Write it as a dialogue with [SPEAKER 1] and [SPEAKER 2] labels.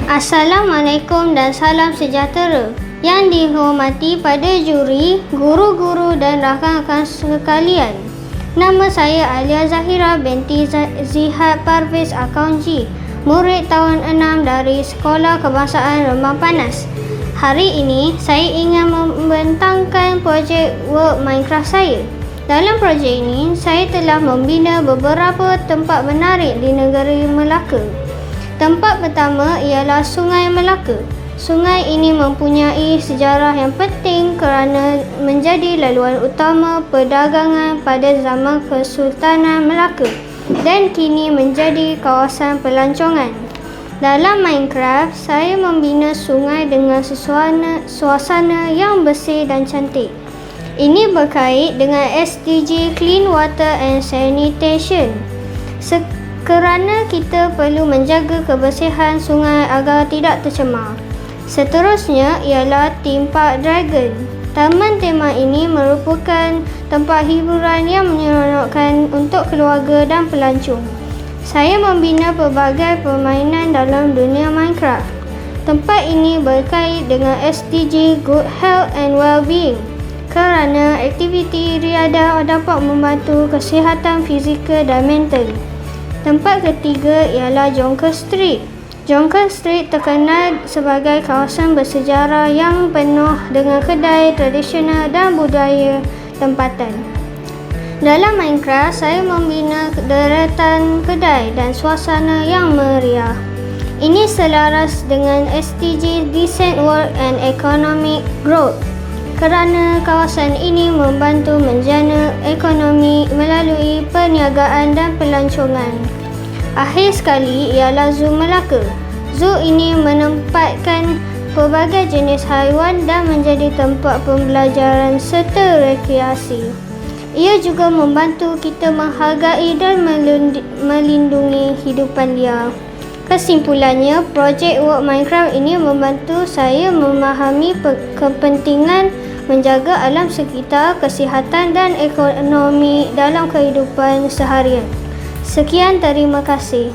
[SPEAKER 1] Assalamualaikum dan salam sejahtera yang dihormati pada juri, guru-guru dan rakan-rakan sekalian. Nama saya Alia Zahira binti Zihad Parvez Akaunci, murid tahun 6 dari Sekolah Kebangsaan Rembang Panas. Hari ini saya ingin membentangkan projek work Minecraft saya. Dalam projek ini, saya telah membina beberapa tempat menarik di negeri Melaka. Tempat pertama ialah Sungai Melaka. Sungai ini mempunyai sejarah yang penting kerana menjadi laluan utama perdagangan pada zaman Kesultanan Melaka dan kini menjadi kawasan pelancongan. Dalam Minecraft, saya membina sungai dengan suasana yang bersih dan cantik. Ini berkait dengan SDG Clean Water and Sanitation. Kerana kita perlu menjaga kebersihan sungai agar tidak tercemar. Seterusnya ialah Theme Park Dragon. Taman tema ini merupakan tempat hiburan yang menyeronokkan untuk keluarga dan pelancong. Saya membina pelbagai permainan dalam dunia Minecraft. Tempat ini berkait dengan SDG Good Health and Wellbeing kerana aktiviti riadah dapat membantu kesihatan fizikal dan mental. Tempat ketiga ialah Jonker Street. Jonker Street terkenal sebagai kawasan bersejarah yang penuh dengan kedai tradisional dan budaya tempatan. Dalam Minecraft, saya membina deretan kedai dan suasana yang meriah. Ini selaras dengan SDG Decent Work and Economic Growth kerana kawasan ini membantu menjana ekonomi melalui perniagaan dan pelancongan. Akhir sekali ialah Zoo Melaka. Zoo ini menempatkan pelbagai jenis haiwan dan menjadi tempat pembelajaran serta rekreasi. Ia juga membantu kita menghargai dan melindungi hidupan liar. Kesimpulannya, projek work Minecraft ini membantu saya memahami kepentingan menjaga alam sekitar, kesihatan dan ekonomi dalam kehidupan seharian. Sekian, terima kasih.